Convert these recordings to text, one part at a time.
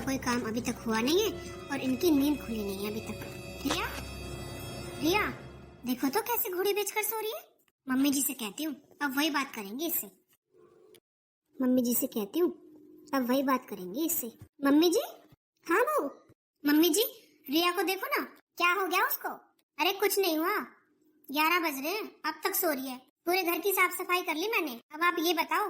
कोई काम अभी तक हुआ नहीं है और इनकी नींद खुली नहीं है अभी तक। रिया, रिया, देखो तो कैसे घोड़ी बेचकर सो रही है। मम्मी जी से कहती हूँ अब वही बात करेंगे इससे। मम्मी जी से कहती हूँ अब वही बात करेंगे इससे। मम्मी जी, हाँ बहू। मम्मी जी, रिया को देखो ना, क्या हो गया उसको। अरे कुछ नहीं हुआ, 11 बज रहे हैं, अब तक सो रही है। पूरे घर की साफ सफाई कर ली मैंने। अब आप ये बताओ,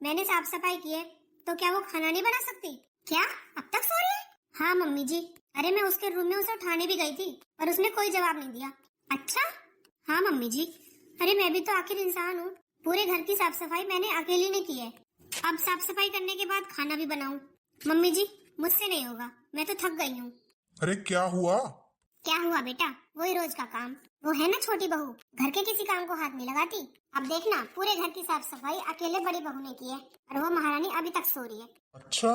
मैंने साफ सफाई की है तो क्या वो खाना नहीं बना सकती? क्या अब तक सो रही है? हाँ मम्मी जी, अरे मैं उसके रूम में उसे उठाने भी गई थी पर उसने कोई जवाब नहीं दिया। अच्छा? हाँ मम्मी जी, अरे मैं भी तो आखिर इंसान हूँ। पूरे घर की साफ सफाई मैंने अकेली ने की है। अब साफ सफाई करने के बाद खाना भी बनाऊं? मम्मी जी मुझसे नहीं होगा, मैं तो थक गई हूँ। अरे क्या हुआ? क्या हुआ बेटा, वही रोज का काम। वो है ना छोटी बहू, घर के किसी काम को हाथ नहीं लगाती। अब देखना, पूरे घर की साफ सफाई अकेले बड़ी बहू ने की है और वो महारानी अभी तक सो रही है। अच्छा,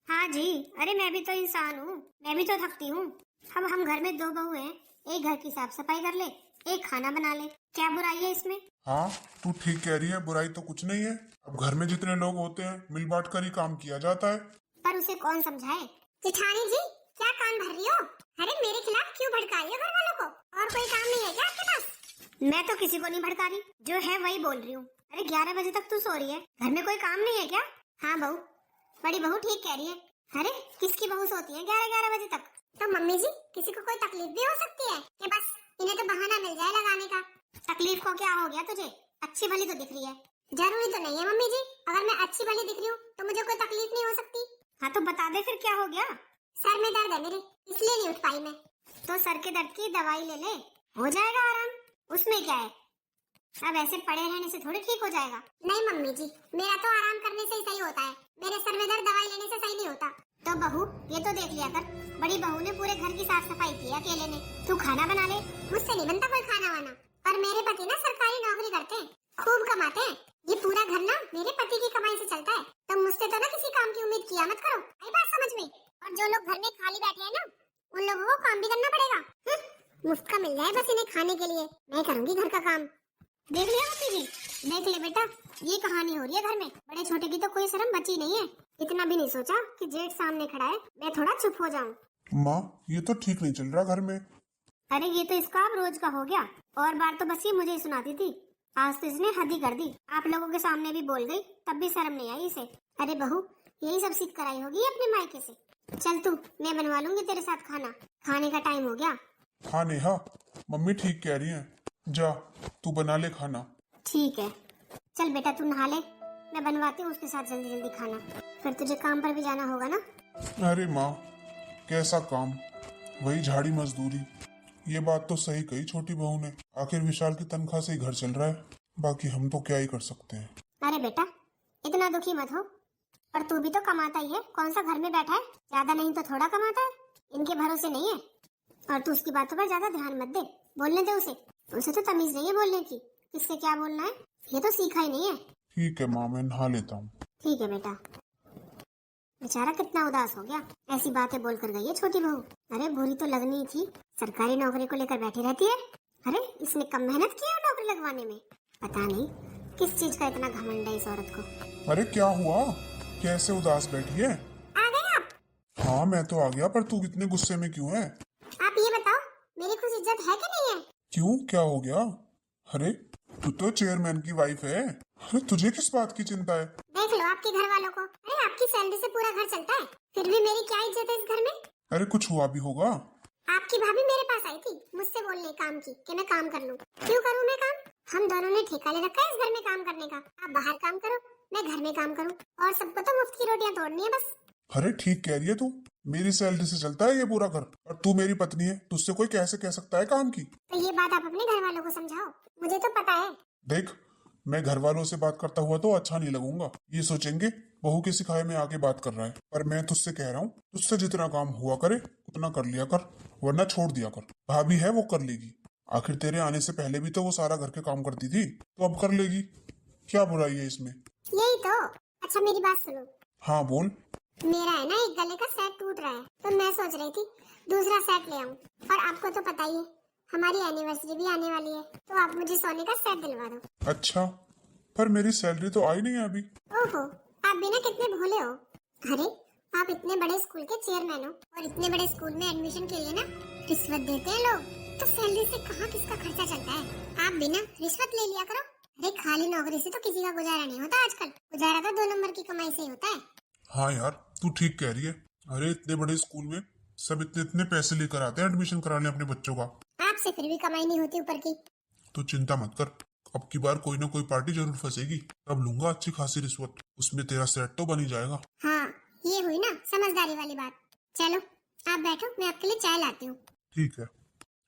हाँ जी, अरे मैं भी तो इंसान हूँ, मैं भी तो थकती हूँ। अब हम घर में 2 बहू हैं, एक घर की साफ सफाई कर ले, एक खाना बना ले, क्या बुराई है इसमें? हाँ तू ठीक कह रही है, बुराई तो कुछ नहीं है। अब घर में जितने लोग होते हैं मिल बांट कर ही काम किया जाता है। पर उसे कौन समझाए? जेठानी जी, क्या कान भर रही हो? अरे मेरे खिलाफ क्यों भड़काई हो घर वालों को? और कोई काम नहीं है क्या आपके पास? मैं तो किसी को नहीं भड़का रही, जो है वही बोल रही हूँ। अरे 11 बजे तक तू सो रही है, घर में कोई काम नहीं है क्या? हाँ बहू, बड़ी बहू ठीक कह रही है। अरे किसकी बहू सोती है 11-11 बजे तक? तो मम्मी जी, किसी को कोई तकलीफ भी हो सकती है कि बस इन्हें तो बहाना मिल जाए लगाने का। तकलीफ को क्या हो गया तुझे? अच्छी भली तो दिख रही है। जरूरी तो नहीं है मम्मी जी, अगर मैं अच्छी भली दिख रही हूँ तो मुझे कोई तकलीफ नहीं हो सकती। हाँ तो बता दे फिर क्या हो गया? सर में दर्द है मेरे, इसलिए नहीं उठ पाई मैं। तो सर के दर्द की दवाई ले ले, हो जाएगा आराम। उसमें क्या है, अब ऐसे पड़े रहने से थोड़ी ठीक हो जाएगा। नहीं मम्मी जी, मेरा तो आराम करने से ही सही होता है, मेरे सर में दर्द दवाई लेने से सही नहीं होता। तो बहू ये तो देख लिया कर, बड़ी बहू ने पूरे घर की साफ सफाई की अकेले ने। तू खाना बना ले। मुझसे नहीं बनता कोई खाना वाना, पर मेरे पति ना सरकारी नौकरी करते हैं, खूब कमाते हैं। ये पूरा घर ना मेरे पति की कमाई से चलता है, तो मुझसे तो ना किसी काम की उम्मीद किया मत करो। आई बात समझ में? और जो लोग घर में खाली बैठे हैं ना, उन लोगों को काम भी करना पड़ेगा। मुफ्त का मिल जाए बस इन्हें खाने के लिए, मैं करूंगी घर का काम। देख लिया मम्मी जी, देख ले बेटा, ये कहानी हो रही है घर में। बड़े छोटे की तो कोई शर्म बची नहीं है। इतना भी नहीं सोचा कि जेठ सामने खड़ा है, मैं थोड़ा चुप हो जाऊं। माँ ये तो ठीक नहीं चल रहा घर में। अरे ये तो इसका अब रोज का हो गया, और बार तो बस ये मुझे ही सुनाती थी, आज तो इसने हद ही कर दी। आप लोगों के सामने भी बोल गई, तब भी शर्म नहीं आई इसे। अरे बहू, यही सब सीख कर आई होगी अपने मायके से। चल तू, मैं बनवा लूंगी तेरे साथ खाना, खाने का टाइम हो गया। हाँ नेहा, मम्मी ठीक कह रही है, जा तू बना ले खाना। ठीक है, चल बेटा तू नहा ले, मैं बनवाती हूँ उसके साथ जल्दी जल्दी खाना, फिर तुझे काम पर भी जाना होगा ना। अरे माँ कैसा काम, वही झाड़ी मजदूरी। ये बात तो सही कही छोटी बहू ने, आखिर विशाल की तनख्वाह से ही घर चल रहा है, बाकी हम तो क्या ही कर सकते हैं। अरे बेटा इतना दुखी मत हो, और तू भी तो कमाता ही है, कौन सा घर में बैठा है, ज्यादा नहीं तो थोड़ा कमाता है, इनके भरोसे नहीं है। और तू उसकी बातों पर ज्यादा ध्यान मत दे, बोलने दे उसे, उसे तो तमीज नहीं है बोलने की, किससे क्या बोलना है ये तो सीखा ही नहीं है। ठीक है माँ, मैं नहा लेता हूँ। ठीक है बेटा। बेचारा कितना उदास हो गया, ऐसी बातें बोल कर गई है छोटी बहू। अरे बुरी तो लगनी ही थी, सरकारी नौकरी को लेकर बैठी रहती है। अरे इसने कम मेहनत की है नौकरी लगवाने में, पता नहीं किस चीज का इतना घमंड है इस औरत को। अरे क्या हुआ, कैसे उदास बैठी है? आ गए आप? हाँ मैं तो आ गया, पर तू इतने गुस्से में क्यों है? आप ये बताओ, मेरी कुछ इज्जत है कि नहीं है? क्यों, क्या हो गया? अरे तू तो चेयरमैन की वाइफ है, अरे तुझे किस बात की चिंता है? देख लो आपके घर वालों को, अरे आपकी सैलरी से पूरा घर चलता है, फिर भी मेरी क्या इज्जत है इस घर में? अरे कुछ हुआ भी होगा। आपकी भाभी मेरे पास आई थी मुझसे बोलने काम की कि मैं काम कर लूं। क्यों करूं मैं काम? हम दोनों ने ठेका ले रखा है इस घर में काम करने का। आप बाहर काम करो, मैं घर में काम करूं, और सबको तो मुफ्त की रोटियां तोड़नी है बस। अरे ठीक कह रही है तू, मेरी सैलरी से चलता है ये पूरा घर, और तू मेरी पत्नी है, तुझसे कोई कैसे कह सकता है काम की? तो ये बात आप अपने घर वालों को समझाओ, मुझे तो पता है। देख, मैं घर वालों से बात करता हुआ तो अच्छा नहीं लगूंगा, ये सोचेंगे बहू के सिखाए में आके बात कर रहा है। पर मैं तुझसे कह रहा हूँ, तुझसे जितना काम हुआ करे उतना कर लिया कर, वरना छोड़ दिया कर। भाभी है वो कर लेगी, आखिर तेरे आने से पहले भी तो वो सारा घर के काम करती थी, तो अब कर लेगी, क्या बुराई है इसमें? यही तो। अच्छा मेरी बात सुनो। हाँ बोल। मेरा है ना एक गले का सेट टूट रहा है, तो मैं सोच रही थी दूसरा सेट ले आऊं, और आपको तो पता ही है हमारी एनिवर्सरी भी आने वाली है, तो आप मुझे सोने का सेट दिलवा दो। अच्छा, पर मेरी सैलरी तो आई नहीं है अभी। ओहो, आप भी ना कितने भोले हो। अरे आप इतने बड़े स्कूल के चेयरमैन हो और इतने बड़े स्कूल में एडमिशन के लिए ना रिश्वत देते हैं लोग, तो सैलरी से कहाँ किसका खर्चा चलता है। आप बिना रिश्वत ले लिया करो। अरे खाली नौकरी से तो किसी का गुजारा नहीं होता आजकल, गुजारा तो 2 नंबर की कमाई से ही होता है। हाँ यार, तू ठीक कह रही है। अरे इतने बड़े स्कूल में सब इतने इतने पैसे लेकर आते हैं एडमिशन कराने अपने बच्चों का। आपसे फिर भी कमाई नहीं होती ऊपर की। तो चिंता मत कर, अब की बार कोई ना कोई पार्टी जरूर फंसेगी, तब लूंगा अच्छी खासी रिश्वत, उसमें तेरा सेट तो बन ही जाएगा। हाँ, ये हुई ना समझदारी वाली बात। चलो आप बैठो, मैं आपके लिए चाय लाती हूँ। ठीक है,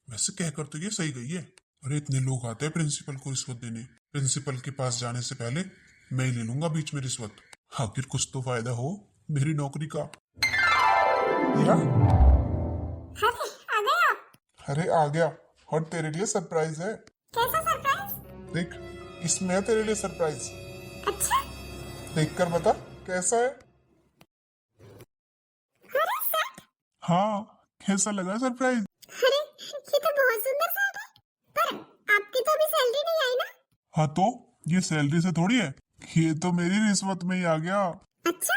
वैसे कहकर तो ये सही गई है। अरे इतने लोग आते हैं प्रिंसिपल को रिश्वत देने, प्रिंसिपल के पास जाने से पहले मैं ही ले लूंगा बीच में रिश्वत। आखिर कुछ तो फायदा हो मेरी नौकरी का। या? अरे आ गए आप। अरे आ गया, और तेरे लिए सरप्राइज है। कैसा सरप्राइज? देख, इसमें है तेरे लिए सरप्राइज। अच्छा, देख कर बता कैसा है। अरे सेट। हाँ, कैसा लगा सरप्राइज? अरे ये तो बहुत सुंदर सेट है, पर आपकी तो अभी सैलरी नहीं आई ना। हाँ तो ये सैलरी से थोड़ी है, ये तो मेरी रिश्वत में ही आ गया। अच्छा,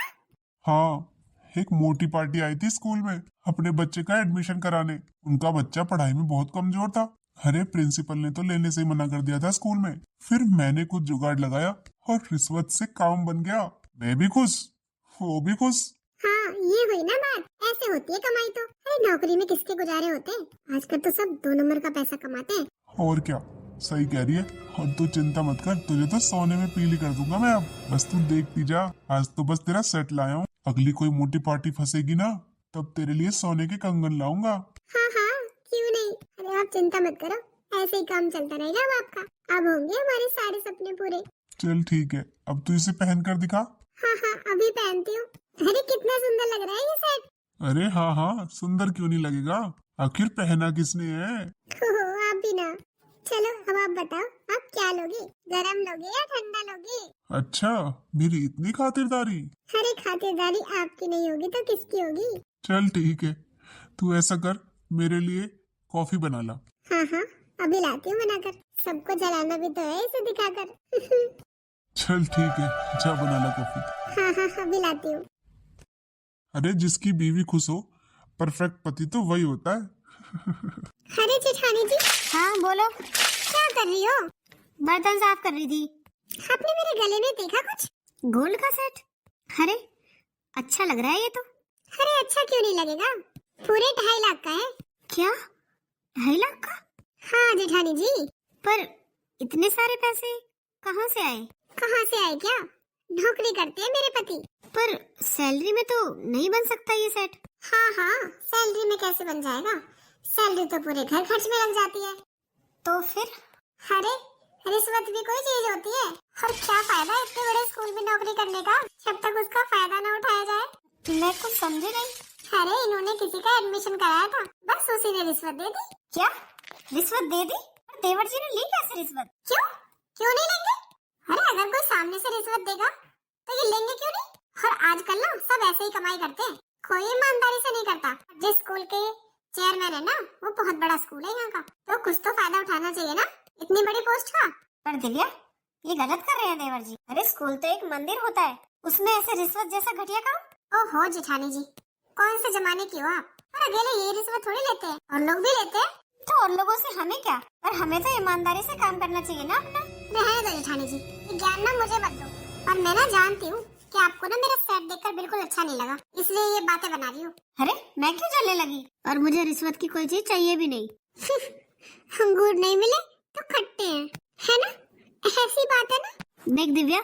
हाँ, एक मोटी पार्टी आई थी स्कूल में अपने बच्चे का एडमिशन कराने। उनका बच्चा पढ़ाई में बहुत कमजोर था। अरे प्रिंसिपल ने तो लेने से ही मना कर दिया था स्कूल में। फिर मैंने कुछ जुगाड़ लगाया और रिश्वत से काम बन गया। मैं भी खुश, वो भी खुश। हाँ ये हुई ना बात। ऐसे होती है कमाई तो। अरे नौकरी में किसके गुजारे होते हैं, आजकल तो सब 2 नंबर का पैसा कमाते हैं। और क्या, सही कह रही है। और तू चिंता मत कर, तुझे तो सोने में पीली कर दूंगा मैं अब। बस तू देखती जा, आज तो बस तेरा सेट लाया हूँ। अगली कोई मोटी पार्टी फंसेगी ना, तब तेरे लिए सोने के कंगन लाऊंगा। हाँ हाँ, क्यों नहीं। अरे आप चिंता मत करो, ऐसे ही काम चलता रहेगा अब आपका। अब होंगे हमारे सारे सपने पूरे। चल ठीक है, अब तू इसे पहन कर दिखा। हाँ हाँ, अभी पहनती हूँ। अरे कितना सुंदर लग रहा है ये सेट। अरे हाँ हाँ, सुंदर क्यों नहीं लगेगा, आखिर पहना किसने है। ओहो, आप भी ना। चलो अब आप बताओ, आप क्या लोगे, गरम लोगे या ठंडा लोगे? अच्छा, मेरी इतनी खातिरदारी। अरे खातिरदारी आपकी नहीं होगी तो किसकी होगी। चल ठीक है, तू ऐसा कर, मेरे लिए कॉफी बना ला। हाँ हाँ, अभी लाती हूँ बनाकर। सबको जलाना भी तो है इसे दिखाकर। चल ठीक है, जा बना ला कॉफी। हाँ हाँ, अभी लाती हूँ। अरे जिसकी बीवी खुश हो, परफेक्ट पति तो वही होता है। अरे जेठानी जी। हाँ बोलो, क्या कर रही हो? बर्तन साफ कर रही थी। आपने मेरे गले में देखा कुछ? गोल्ड का सेट। अरे अच्छा लग रहा है ये तो। अरे अच्छा क्यों नहीं लगेगा, पूरे 2.5 लाख का है। क्या 2.5 लाख का? हाँ जेठानी जी। पर इतने सारे पैसे कहाँ से आए? कहाँ से आए क्या, नौकरी करते हैं मेरे पति। पर सैलरी में तो नहीं बन सकता ये सेट। हाँ हाँ, सैलरी में कैसे बन जाएगा, सैलरी तो पूरे घर खर्च में लग जाती है। तो फिर? अरे रिश्वत भी कोई चीज होती है, और क्या फायदा इतने बड़े स्कूल में नौकरी करने का जब तक उसका फायदा न उठाया जाए। मैं कुछ समझी नहीं। अरे इन्होंने किसी का एडमिशन कराया था, बस उसी ने रिश्वत दे दी। क्या रिश्वत दे दी? देवर जी ने ली कैसे रिश्वत? क्यों क्यों नहीं लेंगे? अरे अगर कोई सामने से रिश्वत देगा तो ये लेंगे क्यों नहीं? और आजकल ना सब ऐसे ही कमाई करते हैं, कोई ईमानदारी से नहीं करता। जिस स्कूल के चेयरमैन है ना, वो बहुत बड़ा स्कूल है यहाँ का, तो कुछ तो फायदा उठाना चाहिए ना इतनी बड़ी पोस्ट का। पर दिव्या, ये गलत कर रहे हैं देवर जी। अरे स्कूल तो एक मंदिर होता है, उसमें ऐसे रिश्वत जैसा घटिया काम। ओहो जेठानी जी, कौन से जमाने की हो आप? और अकेले ये रिश्वत थोड़ी लेते हैं, और लोग भी लेते हैं। तो और लोगों से हमें क्या, पर हमें तो ईमानदारी से काम करना चाहिए ना अपना। रहने दो जेठानी जी, ये ज्ञान ना मुझे मत दो। और मैं ना जानती हूँ कि आपको ना मेरा सेट देखकर बिल्कुल अच्छा नहीं लगा, इसलिए ये बातें बना रही हूँ। अरे मैं क्यों जलने लगी, और मुझे रिश्वत की कोई चीज चाहिए भी नहीं। अंगूर नहीं मिले तो खट्टे हैं, है ना, ऐसी बात है ना। देख दिव्या,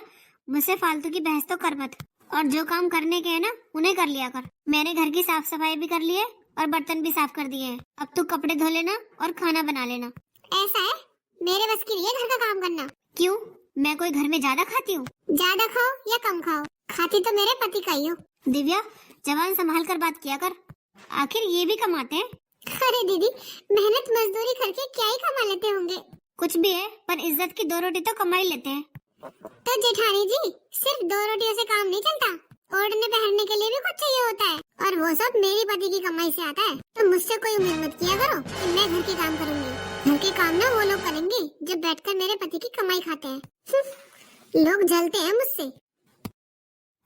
मुझसे फालतू की बहस तो कर मत, और जो काम करने के है ना उन्हें कर लिया कर। मैंने घर की साफ सफाई भी कर ली है और बर्तन भी साफ कर दिए हैं। अब तू कपड़े धो लेना और खाना बना लेना। ऐसा है, मेरे बस की नहीं है घर का काम करना। क्यों, मैं कोई घर में ज्यादा खाती हूँ? ज्यादा खाओ या कम खाओ, खाती तो मेरे पति का ही हो। दिव्या, जवान संभाल कर बात किया कर, आखिर ये भी कमाते हैं। अरे दीदी, मेहनत मजदूरी करके क्या ही कमा लेते होंगे। कुछ भी है, पर इज्जत की 2 रोटी तो कमा ही लेते हैं। तो जेठानी जी, सिर्फ 2 रोटियों से काम नहीं चलता, ओढ़ने पहनने के लिए भी कुछ चाहिए होता है, और वो सब मेरी पति की कमाई से आता है। तो मुझसे कोई उम्मीद मत किया करो कि मैं घर के काम करूंगी। घर के काम ना वो लोग करेंगे जो बैठकर मेरे पति की कमाई खाते हैं। लोग जलते हैं मुझसे।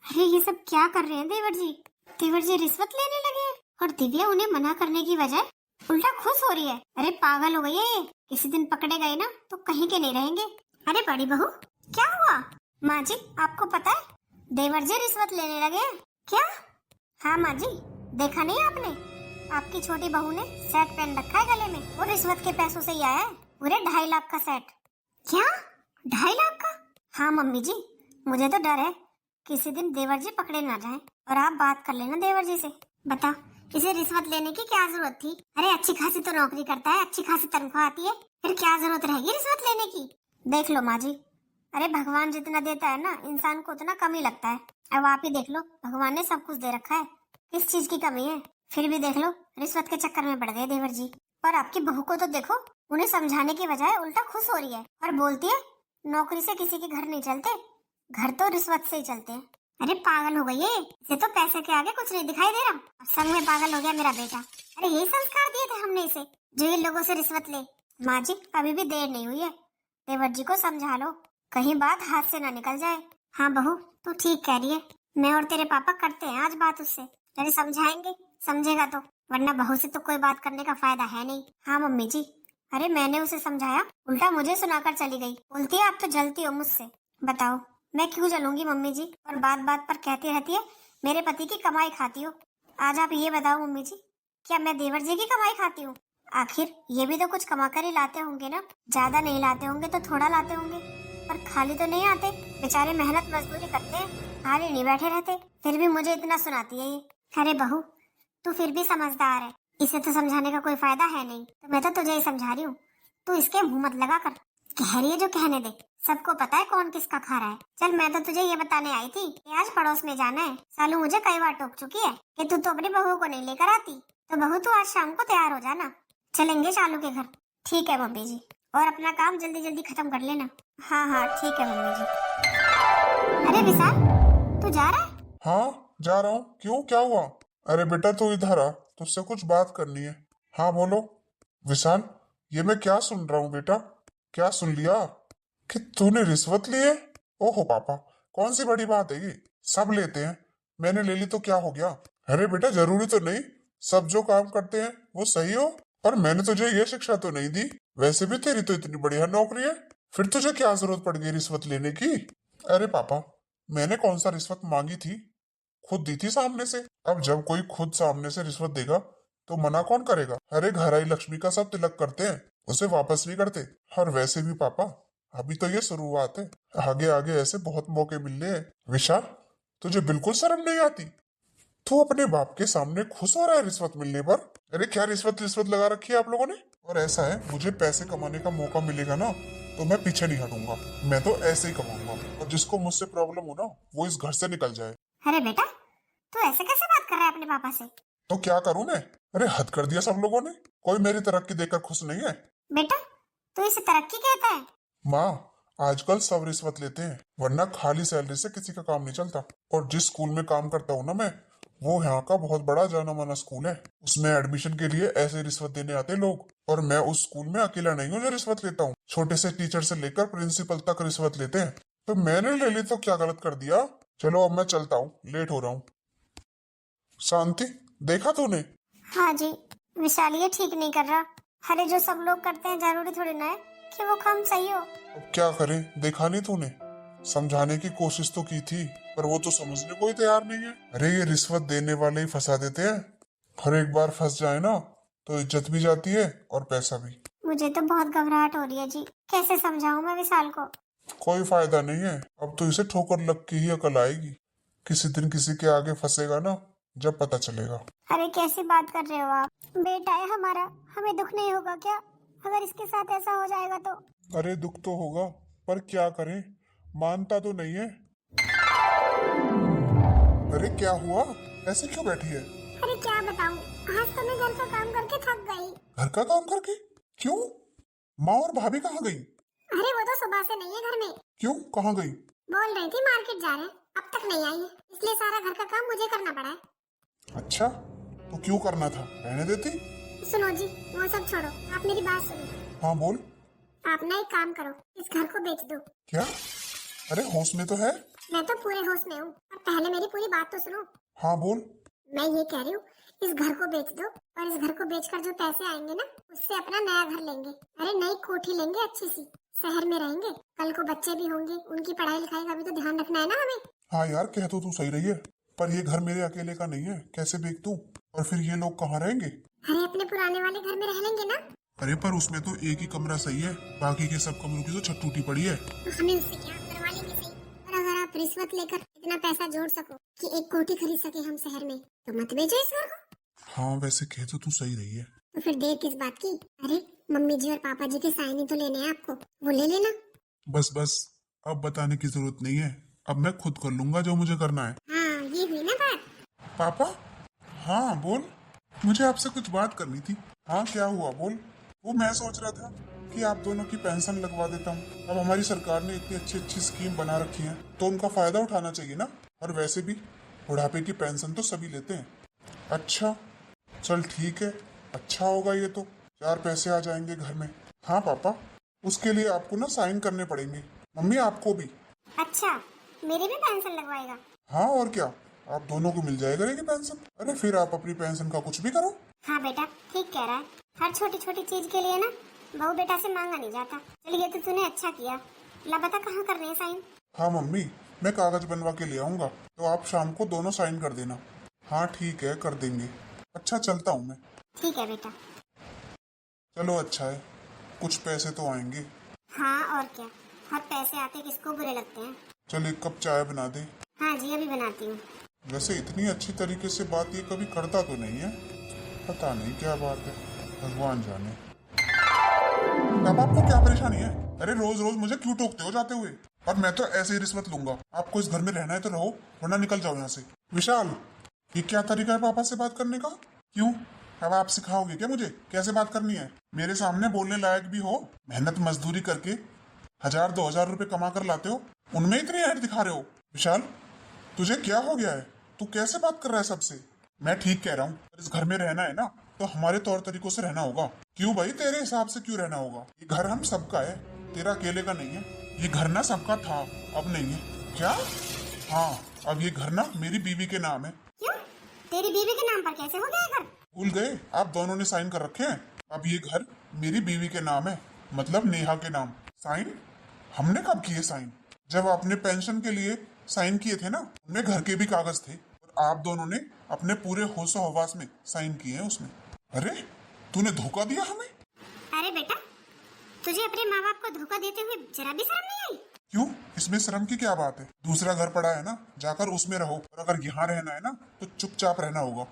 अरे ये सब क्या कर रहे हैं देवर जी, देवर जी रिश्वत लेने लगे हैं और दिव्या उन्हें मना करने की बजाय उल्टा खुश हो रही है। अरे पागल हो गई है ये, किसी दिन पकड़े गए ना तो कहीं के नहीं रहेंगे। अरे बड़ी बहू क्या हुआ? माँ जी आपको पता है देवर जी रिश्वत लेने लगे हैं। क्या? हाँ माँ जी, देखा नहीं आपने? आपकी छोटी बहू ने सेट पहन रखा है गले में, वो रिश्वत के पैसों से ही आया है, पूरे 2.5 लाख का सेट। क्या 2.5 लाख का? हाँ मम्मी जी, मुझे तो डर है किसी दिन देवर जी पकड़े ना जाएं और आप बात कर लेना देवर जी से। बता इसे रिश्वत लेने की क्या जरूरत थी? अरे अच्छी खासी तो नौकरी करता है, अच्छी खासी तनख्वाह आती है, फिर क्या जरूरत रहेगी रिश्वत लेने की? देख लो माँ जी, अरे भगवान जितना देता है ना इंसान को उतना कम ही लगता है। अब आप ही देख लो, भगवान ने सब कुछ दे रखा है, किस चीज की कमी है? फिर भी देख लो रिश्वत के चक्कर में पड़ गए देवर जी। और आपकी बहू को तो देखो, उन्हें समझाने की बजाय उल्टा खुश हो रही है और बोलती है नौकरी से किसी के घर नहीं चलते, घर तो रिश्वत से ही चलते हैं। अरे पागल हो गई है, इसे तो पैसे के आगे कुछ नहीं दिखाई दे रहा। अब संग में पागल हो गया मेरा बेटा। अरे यही संस्कार दिए थे हमने इसे जो इन लोगों से रिश्वत ले। माँ जी अभी भी देर नहीं हुई है, देवर जी को समझा लो, कहीं बात हाथ से ना निकल जाए। हाँ बहू तू ठीक कह रही है, मैं और तेरे पापा करते हैं आज बात उससे, अरे समझाएंगे, समझेगा तो, वरना बहू से तो कोई बात करने का फायदा है नहीं। हाँ मम्मी जी, अरे मैंने उसे समझाया, उल्टा मुझे सुनाकर चली गई, बोलती है आप तो जलती हो मुझसे। बताओ मैं क्यों जलूंगी मम्मी जी, और बात बात पर कहती रहती है मेरे पति की कमाई खाती हो। आज आप ये बताओ मम्मी जी, क्या मैं देवर जी की कमाई खाती हूँ? आखिर ये भी तो कुछ कमा कर ही लाते होंगे ना, ज्यादा नहीं लाते होंगे तो थोड़ा लाते होंगे, पर खाली तो नहीं आते, बेचारे मेहनत मजदूरी करते हैं, खाली नहीं बैठे रहते, फिर भी मुझे इतना सुनाती है ये। अरे बहू तू फिर भी समझदार है, इसे तो समझाने का कोई फायदा है नहीं, तो मैं तो तुझे ही समझा रही हूँ, तू इसके मुंह मत लगा कर, कह रही है जो कहने दे, सबको पता है कौन किसका खा रहा है। चल मैं तो तुझे ये बताने आई थी कि आज पड़ोस में जाना है, सालू मुझे कई बार टोक चुकी है कि तू तो अपनी बहू को नहीं लेकर आती, तो बहू तू आज शाम को तैयार हो जाना, चलेंगे शालू के घर। ठीक है मम्मी जी, और अपना काम जल्दी जल्दी खत्म कर लेना। हाँ हाँ ठीक है मम्मी जी। अरे विशाल तू जा रहा है? हाँ जा रहा हूँ, क्यों क्या हुआ? अरे बेटा तू इधर आ, तुझसे कुछ बात करनी है। हाँ बोलो। विशाल ये मैं क्या सुन रहा हूँ बेटा? क्या सुन लिया कि तूने रिश्वत ली है? ओहो पापा, कौन सी बड़ी बात है ये, सब लेते हैं, मैंने ले ली तो क्या हो गया? अरे बेटा जरूरी तो नहीं सब जो काम करते हैं वो सही हो, और मैंने तुझे ये शिक्षा तो नहीं दी, वैसे भी तेरी तो इतनी बढ़िया नौकरी है, फिर तुझे क्या जरूरत पड़ गई रिश्वत लेने की? अरे पापा मैंने कौन सा रिश्वत मांगी थी, खुद दी थी सामने से। अब जब कोई खुद सामने से रिश्वत देगा तो मना कौन करेगा? अरे घर आई लक्ष्मी का सब तिलक करते हैं, उसे वापस नहीं करते। और वैसे भी पापा अभी तो ये शुरुआत है, आगे आगे ऐसे बहुत मौके मिलने हैं। विशाल तुझे बिल्कुल शर्म नहीं आती? तू अपने बाप के सामने खुश हो रहा है रिश्वत मिलने पर? अरे क्या रिश्वत रिश्वत लगा रखी है आप लोगों ने? और ऐसा है मुझे पैसे कमाने का मौका मिलेगा ना तो मैं पीछे नहीं हटूंगा, मैं तो ऐसे ही कमाऊंगा, और जिसको मुझसे प्रॉब्लम हो ना वो इस घर से निकल जाए। अरे बेटा तू ऐसे कैसे बात कर रहा है अपने पापा से? तो क्या करूं मैं? अरे हद कर दिया सब लोगों ने, कोई मेरी तरक्की देखकर खुश नहीं है। बेटा तू इसे तरक्की कहता है? माँ आजकल सब रिश्वत लेते हैं, वरना खाली सैलरी से किसी का काम नहीं चलता। और जिस स्कूल में काम करता हूँ ना मैं, वो यहाँ का बहुत बड़ा जाना माना स्कूल है, उसमें एडमिशन के लिए ऐसे रिश्वत देने आते लोग, और मैं उस स्कूल में अकेला नहीं हूँ जो रिश्वत लेता हूँ, छोटे से टीचर से लेकर प्रिंसिपल तक रिश्वत लेते हैं। तो मैंने ले ली तो क्या गलत कर दिया? चलो अब मैं चलता हूँ, लेट हो रहा हूँ। शांति देखा तूने? हाँ जी विशाल ये ठीक नहीं कर रहा, अरे जो सब लोग करते हैं जरूरी थोड़ी ना है कि वो काम सही हो। अब क्या करें, देखा नहीं तूने, समझाने की कोशिश तो की थी पर वो तो समझने को ही तैयार नहीं है। अरे ये रिश्वत देने वाले ही फंसा देते हैं, हर एक बार फंस जाए ना तो इज्जत भी जाती है और पैसा भी। मुझे तो बहुत घबराहट हो रही है जी, कैसे समझाऊं मैं विशाल को? कोई फायदा नहीं है, अब तो इसे ठोकर लग के ही अकल आएगी, किसी दिन किसी के आगे फंसेगा ना जब पता चलेगा। अरे कैसी बात कर रहे हो आप, बेटा है हमारा, हमें दुख नहीं होगा क्या अगर इसके साथ ऐसा हो जाएगा तो? अरे दुख तो होगा पर क्या करें, मानता तो नहीं है। अरे क्या हुआ, ऐसे क्यों बैठी है? अरे क्या बताऊं, आज तो मैं घर का काम करके थक गई। घर का काम करके? क्यों, माँ और भाभी कहाँ गई? अरे वो तो सुबह से नहीं है घर में। क्यों, कहाँ गई? बोल रही थी मार्केट जा रहे हैं, अब तक नहीं आई है, इसलिए सारा घर का काम मुझे करना पड़ा है। अच्छा तो क्यों करना था, रहने देती। सुनो जी वो सब छोड़ो, आप मेरी बात सुनो। हाँ बोल। आप ना एक काम करो, इस घर को बेच दो। क्या? अरे होश में तो है। मैं तो पूरे होश में हूँ, अब पहले मेरी पूरी बात तो सुनो। हाँ बोल। मैं ये कह रही हूँ इस घर को बेच दो और इस घर को बेचकर जो पैसे आएंगे ना उससे अपना नया घर लेंगे। अरे नई कोठी लेंगे अच्छी सी, शहर में रहेंगे, कल को बच्चे भी होंगे, उनकी पढ़ाई लिखाई का भी तो ध्यान रखना है ना हमें। हाँ यार, कह तो तू सही रही है, पर ये घर मेरे अकेले का नहीं है, कैसे बेच दूं? और फिर ये लोग कहाँ रहेंगे? अरे अपने पुराने वाले घर में रह लेंगे ना। अरे पर उसमें तो एक ही कमरा सही है, बाकी के सब कमरों की तो छत टूटी पड़ी है। तो हमें उससे क्या, करवा लेंगे सही। और अगर आप रिश्वत लेकर इतना पैसा जोड़ सको कि एक कोठी खरीद सके हम शहर में, तो मत बेचो इस घर को। हाँ वैसे कह तो तू सही रही है। तो फिर देर किस बात की? अरे मम्मी जी और पापा जी के साइन ही तो लेने हैं आपको, वो ले लेना। बस बस, अब बताने की जरूरत नहीं है, अब मैं खुद कर लूंगा जो मुझे करना है। हाँ ये हुई ना बात। पापा, हाँ बोल, मुझे आपसे कुछ बात करनी थी। हाँ क्या हुआ बोल। वो मैं सोच रहा था कि आप दोनों की पेंशन लगवा देता हूँ। अब हमारी सरकार ने इतनी अच्छी अच्छी स्कीम बना रखी है तो उनका फायदा उठाना चाहिए ना। और वैसे भी बुढ़ापे की पेंशन तो सभी लेते हैं। अच्छा चल ठीक है, अच्छा होगा ये तो, 4 पैसे आ जाएंगे घर में। हाँ पापा, उसके लिए आपको ना साइन करने पड़ेंगे, मम्मी आपको भी। अच्छा मेरी भी पेंशन लगवाएगा? हाँ और क्या, आप दोनों को मिल जाएगा ये पेंशन। अरे फिर आप अपनी पेंशन का कुछ भी करो। हाँ बेटा ठीक कह रहा है, हर छोटी छोटी चीज के लिए ना बहू बेटा से मांगा नहीं जाता। चलिए तो तूने अच्छा किया। ला बता कहाँ करने हैं साइन? हाँ मम्मी, मैं कागज बनवा के ले आऊंगा तो आप शाम को दोनों साइन कर देना। हाँ ठीक है, कर देंगे। अच्छा चलता हूँ मैं। ठीक है बेटा। चलो अच्छा है, कुछ पैसे तो आएंगे। हाँ और क्या, हर पैसे आते किसको बुरे लगते हैं। चल एक कप चाय बना दे। हाँ जी अभी बनाती हूँ। वैसे इतनी अच्छी तरीके से बात ये कभी करता तो नहीं है, पता नहीं क्या बात है, भगवान जाने। अब आपको क्या परेशानी है? अरे रोज रोज मुझे क्यों टोकते हो जाते हुए? और मैं तो ऐसे ही रिश्वत लूंगा। आपको इस घर में रहना है तो रहो, वरना निकल जाओ यहाँ से। विशाल, ये क्या तरीका है पापा से बात करने का? क्यों, अब आप सिखाओगे क्या मुझे कैसे बात करनी है? मेरे सामने बोलने लायक भी हो, मेहनत मजदूरी करके 1000-2000 रुपए कमा कर लाते हो, उनमें इतनी ऐड दिखा रहे हो। विशाल तुझे क्या हो गया है? तू कैसे बात कर रहा है सबसे? मैं ठीक कह रहा हूँ, इस घर में रहना है ना तो हमारे तौर तरीकों से रहना होगा। क्यों भाई, तेरे हिसाब से क्यों रहना होगा? ये घर हम सबका है, तेरा अकेले का नहीं है। ये घर ना सबका था, अब नहीं है। क्या? हाँ, अब ये घर ना मेरी बीवी के नाम है। क्यों, तेरी बीवी के नाम पर कैसे हो गया घर? भूल गए, आप दोनों ने साइन कर रखे हैं। अब ये घर मेरी बीवी के नाम है, मतलब नेहा के नाम। साइन हमने कब किए साइन? जब आपने पेंशन के लिए साइन किए थे ना, उनमें घर के भी कागज थे और आप दोनों ने अपने पूरे होशो हवास में साइन किए हैं उसमें। अरे तूने धोखा दिया हमें। अरे बेटा, तुझे अपने माँ बाप को धोखा देते हुए जरा भी शर्म नहीं आई? क्यों, इसमें शर्म की क्या बात है? दूसरा घर पड़ा है ना, जाकर उसमें रहो, और अगर यहाँ रहना है ना तो चुपचाप रहना होगा।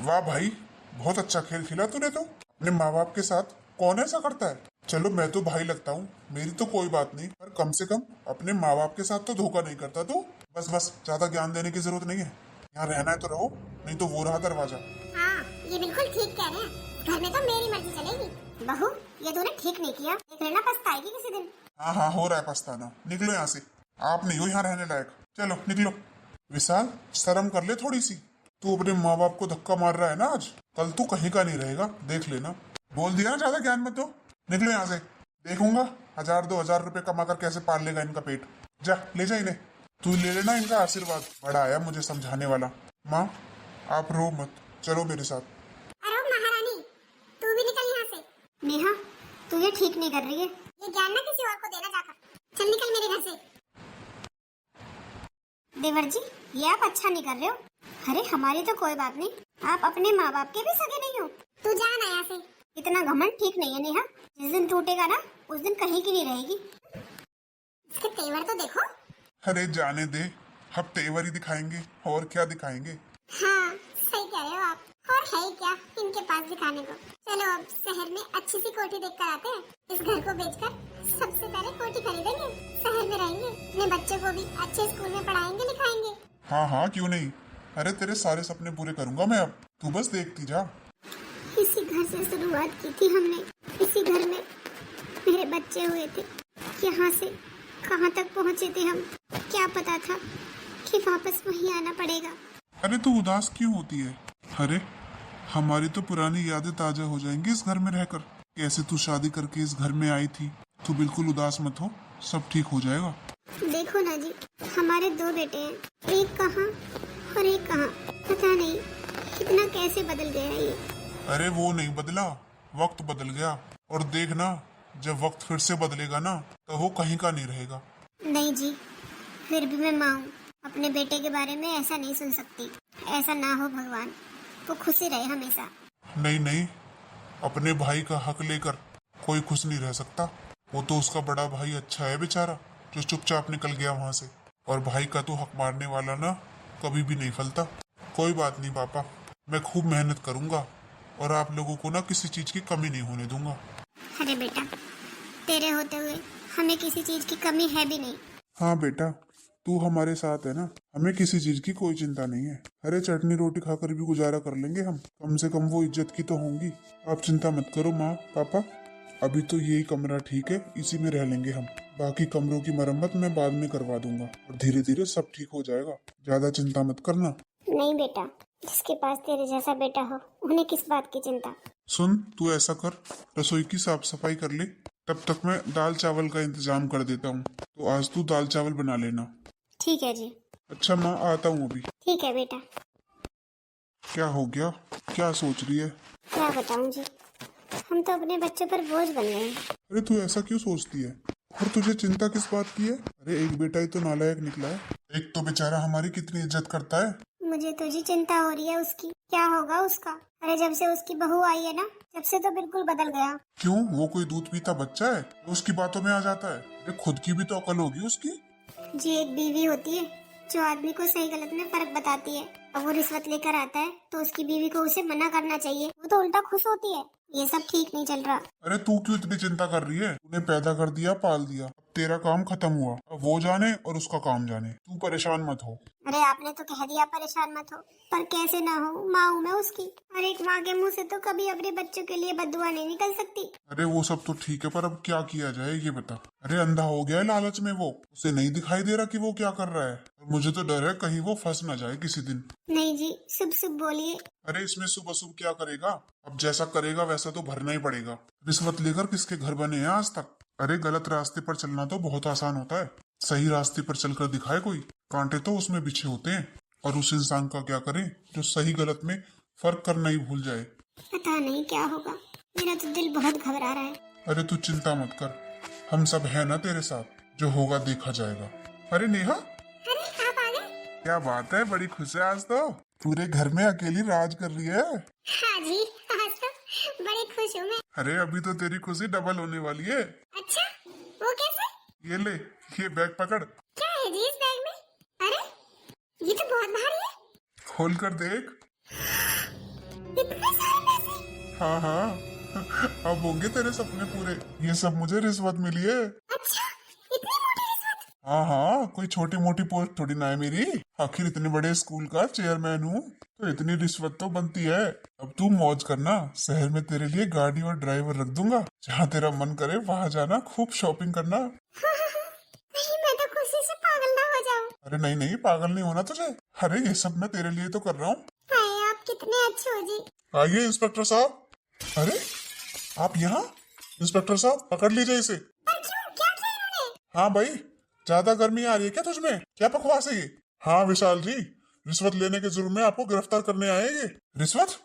वाह भाई, बहुत अच्छा खेल खेला तूने तो। अपने माँ बाप के साथ कौन ऐसा करता है? चलो मैं तो भाई लगता हूँ, मेरी तो कोई बात नहीं, पर कम से कम अपने माँ बाप के साथ तो धोखा नहीं करता तू। बस बस, ज्यादा ज्ञान देने की जरूरत नहीं है, यहाँ रहना है तो रहो, नहीं तो वो रहा दरवाजा। हाँ ये बिल्कुल ठीक कह रहे हैं, घर में तो मेरी मर्जी चलेगी। बहू ये तूने ठीक नहीं किया, देख लेना पछताएगी किसी दिन। हाँ हाँ, हो रहा है पछताना। निकलो यहाँ से, आप नहीं हो यहाँ रहने लायक, चलो निकलो। विशाल शर्म कर ले थोड़ी सी, तू अपने माँ बाप को धक्का मार रहा है ना आज, कल तू कहीं का नहीं रहेगा, देख लेना। बोल दिया ना, ज्यादा ज्ञान मत दो, निकलो यहाँ से। देखूंगा 1000-2000 रुपए कमा कर कैसे पाल लेगा इनका पेट। जा ले जा इन्हें, तू ले लेना इनका आशीर्वाद, बड़ा आया मुझे समझाने वाला। माँ आप रो मत, चलो मेरे साथ। अरे महारानी, तू भी निकल यहाँ से। नेहा तू ये ठीक नहीं कर रही है, ये ज्ञान ना किसी और को देना जाकर। चल निकल मेरे घर से। देवर जी ये आप अच्छा नहीं कर रहे हो। अरे हमारी तो कोई बात नहीं, आप अपने माँ बाप के भी सगे नहीं हो। तू जा ना यहाँ से, इतना घमंड ठीक नहीं है नेहा। जिस दिन टूटेगा ना उस दिन कहीं की नहीं रहेगी। इसके तेवर तो देखो। अरे जाने दे, अब तेवर ही दिखाएंगे, और क्या दिखाएंगे। हाँ सही कह रहे हो आप, और है ही क्या इनके पास दिखाने को। चलो अब शहर में अच्छी सी कोठी देख कर आते हैं। इस घर को बेचकर सबसे पहले कोठी खरीदेंगे, शहर में रहेंगे, अपने बच्चों को भी अच्छे स्कूल में पढ़ाएंगे लिखाएंगे। हाँ हाँ क्यों नहीं, अरे तेरे सारे सपने पूरे करूंगा मैं, अब तू बस देखती जा। इसी घर से शुरुआत की थी हमने, इसी घर में मेरे बच्चे हुए थे। यहाँ से कहाँ तक पहुँचे थे हम, क्या पता था कि वापस वहीं आना पड़ेगा। अरे तू उदास क्यों होती है? अरे हमारी तो पुरानी यादें ताजा हो जाएंगी इस घर में रहकर। कैसे तू शादी करके इस घर में आई थी। तू बिल्कुल उदास मत हो, सब ठीक हो जाएगा। देखो ना जी, हमारे 2 बेटे हैं, एक कहाँ और एक कहाँ, पता नहीं कैसे बदल गया ये। अरे वो नहीं बदला, वक्त बदल गया। और देखना, जब वक्त फिर से बदलेगा ना, तो वो कहीं का नहीं रहेगा। नहीं जी, फिर भी मैं माँ हूँ, अपने बेटे के बारे में ऐसा नहीं सुन सकती। ऐसा ना हो भगवान, वो खुशी रहे हमेशा। नहीं नहीं, अपने भाई का हक लेकर कोई खुश नहीं रह सकता। वो तो उसका बड़ा भाई अच्छा है बेचारा, जो चुपचाप निकल गया वहां से। और भाई का तो हक मारने वाला ना कभी भी नहीं फलता। कोई बात नहीं पापा, मैं खूब मेहनत करूंगा और आप लोगों को ना किसी चीज की कमी नहीं होने दूंगा। अरे बेटा, तेरे होते हुए हमें किसी चीज की कमी है भी नहीं। हाँ बेटा, तू हमारे साथ है ना, हमें किसी चीज की कोई चिंता नहीं है। अरे चटनी रोटी खाकर भी गुजारा कर लेंगे हम, कम से कम वो इज्जत की तो होंगी। आप चिंता मत करो माँ पापा, अभी तो यही कमरा ठीक है, इसी में रह लेंगे हम। बाकी कमरों की मरम्मत मैं बाद में करवा दूंगा और धीरे धीरे सब ठीक हो जाएगा। ज्यादा चिंता मत करना। नहीं बेटा, जिसके पास तेरे जैसा बेटा हो उन्हें किस बात की चिंता। सुन, तू ऐसा कर, रसोई की साफ सफाई कर ले, तब तक मैं दाल चावल का इंतजाम कर देता हूँ। तो आज तू दाल चावल बना लेना। ठीक है जी। अच्छा माँ, आता हूँ अभी। ठीक है बेटा। क्या हो गया, क्या सोच रही है? क्या बताऊं जी, हम तो अपने बच्चों पर बोझ बन गए हैं। अरे तू ऐसा क्यों सोचती है, और तुझे चिंता किस बात की है? अरे एक बेटा ही तो नालायक निकला है, एक तो बेचारा हमारी कितनी इज्जत करता है। मुझे तो जी चिंता हो रही है उसकी, क्या होगा उसका। अरे जब से उसकी बहू आई है ना, जब से तो बिल्कुल बदल गया। क्यों, वो कोई दूध पीता बच्चा है तो उसकी बातों में आ जाता है? अरे खुद की भी तो अकल होगी उसकी। जी, एक बीवी होती है जो आदमी को सही गलत में फर्क बताती है। अब वो रिश्वत लेकर आता है तो उसकी बीवी को उसे मना करना चाहिए, वो तो उल्टा खुश होती है। ये सब ठीक नहीं चल रहा। अरे तू क्यों इतनी चिंता कर रही है? तूने पैदा कर दिया, पाल दिया, अब तेरा काम खत्म हुआ। अब वो जाने और उसका काम जाने, तू परेशान मत हो। अरे आपने तो कह दिया परेशान मत हो, पर कैसे ना हो, माँ हूँ मैं उसकी। और एक माँ के मुंह से तो कभी अपने बच्चों के लिए बददुआ नहीं निकल सकती। अरे वो सब तो ठीक है, पर अब क्या किया जाए ये बता। अरे अंधा हो गया है लालच में, वो उसे नहीं दिखाई दे रहा कि वो क्या कर रहा है। और मुझे तो डर है कहीं वो फंस ना जाए किसी दिन। नहीं जी, शुभ शुभ बोलिए। अरे इसमें सुबह सुबह क्या करेगा, अब जैसा करेगा वैसा तो भरना ही पड़ेगा। रिश्वत लेकर किसके घर बने हैं आज तक? अरे गलत रास्ते पर चलना तो बहुत आसान होता है, सही रास्ते पर चलकर दिखाए कोई, कांटे तो उसमें बिछे होते हैं। और उस इंसान का क्या करें जो सही गलत में फर्क करना ही भूल जाए। पता नहीं क्या होगा, मेरा तो दिल बहुत घबरा रहा है। अरे तू चिंता मत कर, हम सब है ना तेरे साथ, जो होगा देखा जाएगा। अरे नेहा, अरे आप आ गए? क्या बात है, बड़ी खुश है आज तो, पूरे घर में अकेली राज कर रही है। हाँ जी, आज तो बड़ी खुश हूँ मैं। अरे अभी तो तेरी खुशी डबल होने वाली है। अच्छा, वो कैसे? ये ले, ये बैग पकड़, क्या है जी इस बैग में? अरे ये तो बहुत भारी है। खोल कर देख। इतने सारे पैसे? हाँ हाँ, अब होंगे तेरे सपने पूरे। ये सब मुझे रिश्वत मिली है। अच्छा, इतनी मोटी रिश्वत? हाँ हाँ, कोई छोटी मोटी पोस्ट थोड़ी ना है मेरी, आखिर इतने बड़े स्कूल का चेयरमैन हूँ, तो इतनी रिश्वत तो बनती है। अब तू मौज करना, शहर में तेरे लिए गाड़ी और ड्राइवर रख दूंगा, जहाँ तेरा मन करे वहाँ जाना, खूब शॉपिंग करना। नहीं, मैं तो खुशी से पागल ना हो जाऊं। अरे नहीं नहीं, पागल नहीं होना तुझे। अरे ये सब मैं तेरे लिए तो कर रहा हूँ। हाय, आप कितने अच्छे हो जी। आइए इंस्पेक्टर साहब। अरे आप यहाँ? इंस्पेक्टर साहब पकड़ लीजिए इसे। पर क्यों, क्या किया इन्होंने? हाँ भाई, ज्यादा गर्मी आ रही है क्या तुझमें? क्या बकवास है ये? हाँ विशाल जी, रिश्वत लेने के जुर्म में आपको गिरफ्तार करने आए हैं ये। रिश्वत?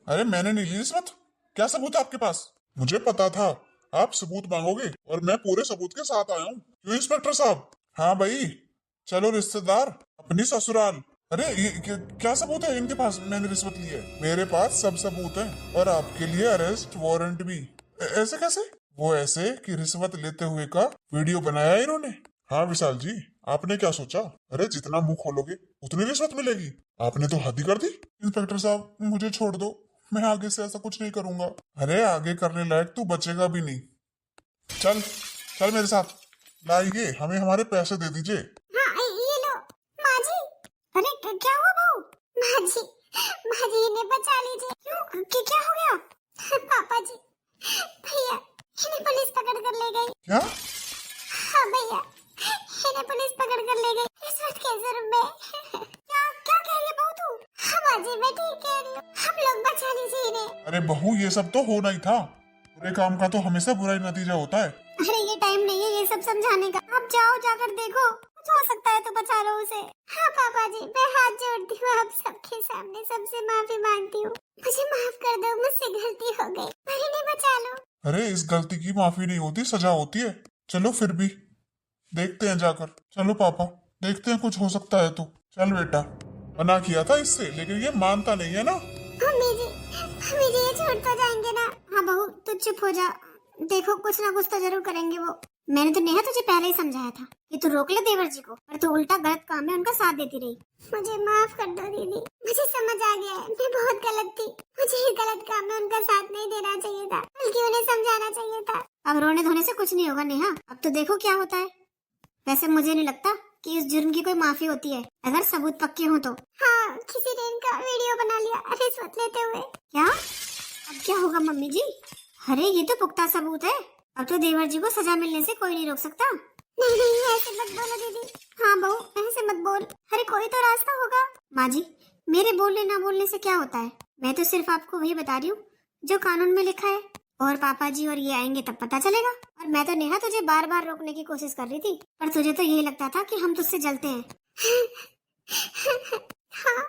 अरे मैंने नहीं ली रिश्वत। क्या सबूत है आपके पास? मुझे पता था आप सबूत मांगोगे और मैं पूरे सबूत के साथ आया हूँ। क्यों इंस्पेक्टर साहब? हाँ भाई, चलो रिश्तेदार अपनी ससुराल। अरे ये क्या सबूत है इनके पास मैंने रिश्वत ली है? मेरे पास सब सबूत है और आपके लिए अरेस्ट वारंट भी। ऐसे कैसे? वो ऐसे कि रिश्वत लेते हुए का वीडियो बनाया है इन्होंने। हाँ विशाल जी, आपने क्या सोचा? अरे जितना मुंह खोलोगे उतनी रिश्वत मिलेगी, आपने तो हद ही कर दी। इंस्पेक्टर साहब मुझे छोड़ दो, मैं आगे से ऐसा कुछ नहीं करूंगा। अरे आगे करने लायक तू बचेगा भी नहीं। चल चल मेरे साथ, लाइए हमें हमारे पैसे दे दीजिए। हाँ, ये लो। माँ जी, अरे क्या हुआ बहू? माँ जी इन्हें बचा लीजिए। क्यों, क्या हो गया? पापा जी, भैया इन्हें पुलिस पकड़ कर ले गई। क्या? हाँ भैया, इन्हें पुलिस पकड़ कर ले गई रिश्वत के जुर्म में। क्या क्या कह रही है बहू तू? हाँ माँ जी, मैं ठीक कह रही हूँ, हम लोग बचा लीजिए इन्हें। अरे बहू, ये सब तो होना ही था, बुरे काम का तो हमेशा बुरा ही नतीजा होता है। अरे ये टाइम नहीं है ये सब समझाने का, आप जाओ, जाकर देखो, कुछ हो सकता है तो बचा लो उसे। हाँ पापा जी, मैं हाथ जोड़ती हूँ आप सबके सामने, सबसे माफी मांगती हूँ। मुझे माफ कर दो, मुझसे गलती हो गई, पर इन्हें बचा लो। अरे इस गलती की माफी नहीं होती, सजा होती है। चलो फिर भी देखते हैं जाकर। चलो पापा, देखते हैं कुछ हो सकता है तो। चल बेटा, मना किया था इससे, लेकिन ये मानता नहीं है ना। मम्मी जी ये छोड़ तो जाएंगे ना। हाँ बहू तू चुप हो जा, देखो कुछ ना कुछ तो जरूर करेंगे वो। मैंने तो नेहा तुझे पहले ही समझाया था कि तू रोक ले देवर जी को, पर तू उल्टा गलत काम में उनका साथ देती रही। मुझे माफ कर दो दीदी, मुझे समझ आ गया है मैं बहुत गलत थी। मुझे इस गलत काम में उनका साथ नहीं देना चाहिए था, बल्कि उन्हें समझाना चाहिए था। अब रोने धोने से कुछ नहीं होगा नेहा, अब तो देखो क्या होता है। वैसे मुझे नहीं लगता कि इस जुर्म की कोई माफी होती है, अगर सबूत पक्के हो तो। हाँ, किसी ने इनका वीडियो बना लिया रिश्वत लेते हुए। क्या? अब क्या होगा मम्मी जी? अरे ये तो पुख्ता सबूत है, अब तो देवर जी को सजा मिलने से कोई नहीं रोक सकता। नहीं नहीं ऐसे मत बोलो दीदी। हाँ बहू ऐसे मत बोल, अरे कोई तो रास्ता होगा। माँ जी मेरे बोलने ना बोलने से क्या होता है, मैं तो सिर्फ आपको वही बता रही हूँ जो कानून में लिखा है। और पापा जी और ये आएंगे तब पता चलेगा। और मैं तो नेहा तुझे बार बार रोकने की कोशिश कर रही थी, पर तुझे तो यही लगता था कि हम तुझसे जलते हैं। हाँ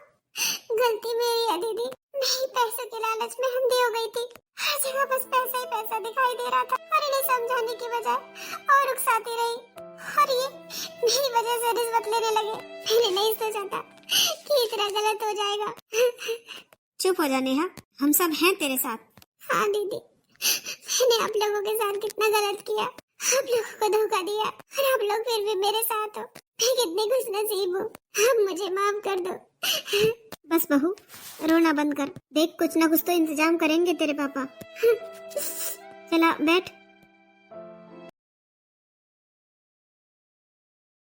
गलती मेरी है दीदी, मैं पैसों के लालच में अंधी हो गई थी। हर जगह बस पैसा ही पैसा दिखाई दे रहा था, और इन्हें समझाने की बजाय और उकसाती रही, और ये मेरी वजह से रिश्वत लेने लगे। मैंने नहीं सोचा था कि इतना गलत हो जाएगा। चुप हो जा नेहा, हम सब हैं तेरे साथ। हाँ दीदी, मैंने आप लोगों के साथ कितना गलत किया, आप लोगों को धोखा दिया, और आप लोग फिर भी मेरे साथ हो। मैं कितनी खुशनसीब हूँ, आप मुझे माफ कर दो। बस बहू रोना बंद कर, देख कुछ ना कुछ तो इंतजाम करेंगे तेरे पापा। चला बैठ।